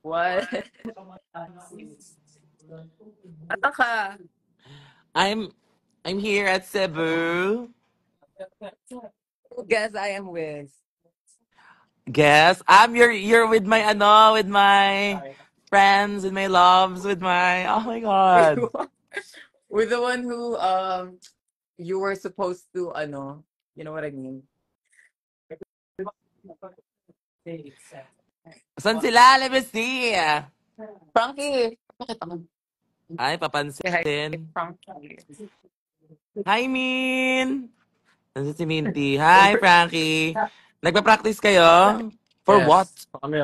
What? Ata ka? I'm I'm here at Cebu. Guess I am with. Guess you're with my with my friends, with my loves, with my oh my god. With the one who you were supposed to you know what I mean? Saan sila? Let me see. Frankie, bakit ako? Ay, Say hi, papansin. Frankie. Hi, Min! Nandiyan si Minty. Hi, Frankie. Nagpa-practice kayo? For what? Yes. Kami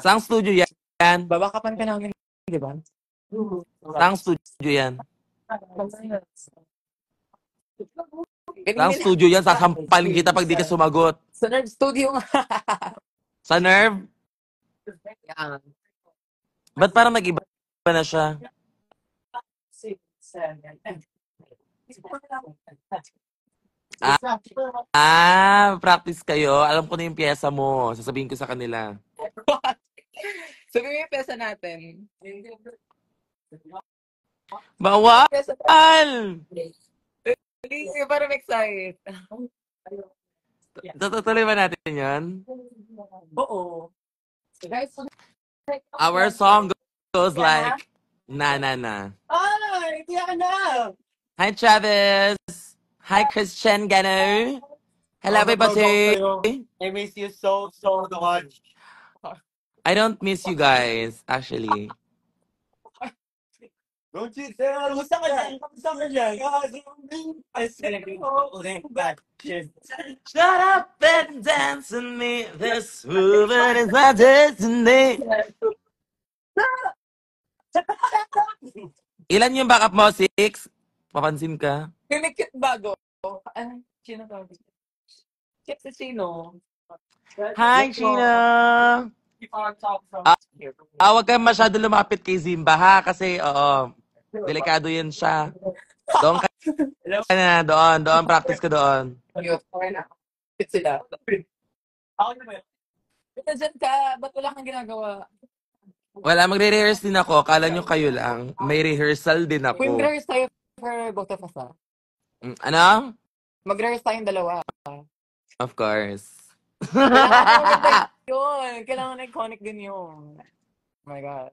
Saang studio yan? Babakapan ka namin, di ba? Saang studio yan? Saang Kanina na. studio yan? Sasampalin kita pag di ka sumagot. Sa Nerd Studio nga. Sa Nerve? Yeah. Ba't parang nag-iba na siya? Practice kayo. Alam ko na yung pyesa mo. Sasabihin ko sa kanila. Sabi mo yung pesa natin. Bawal! Pesa Hindi, parang excited. Tutuloy ba natin yan? Oo. Guys, Our song goes yan na? like, na na na. Ay, tiyak na! Hi, Travis. Hi, Christian Gano. Hello, everybody. I miss you so much. I don't miss you guys, actually. Don't you tell me something I said, Shut up and dance with me. This woman is my destiny. Ilan yung backup mo? 6? Papansin ka. Kinikit bago. Ay, sino to? Kit si sino? Hi, Gina. Huwag kang masyado lumapit kay Zimba, ha? Kasi, oo, delikado yun siya. Doon ka na, doon, practice ka doon. Ayun, okay na. Kit sila. Ito dyan ka, ba't wala kang ginagawa? Wala, magre-rehearse din ako. Kala nyo kayo lang. May rehearsal din Kung ako. mag-rehearse tayo for both of us, ah. Ano? Mag-rehearse tayong dalawa. Of course. Kailangan maganda yun. Kailangan iconic din yun. Oh my God.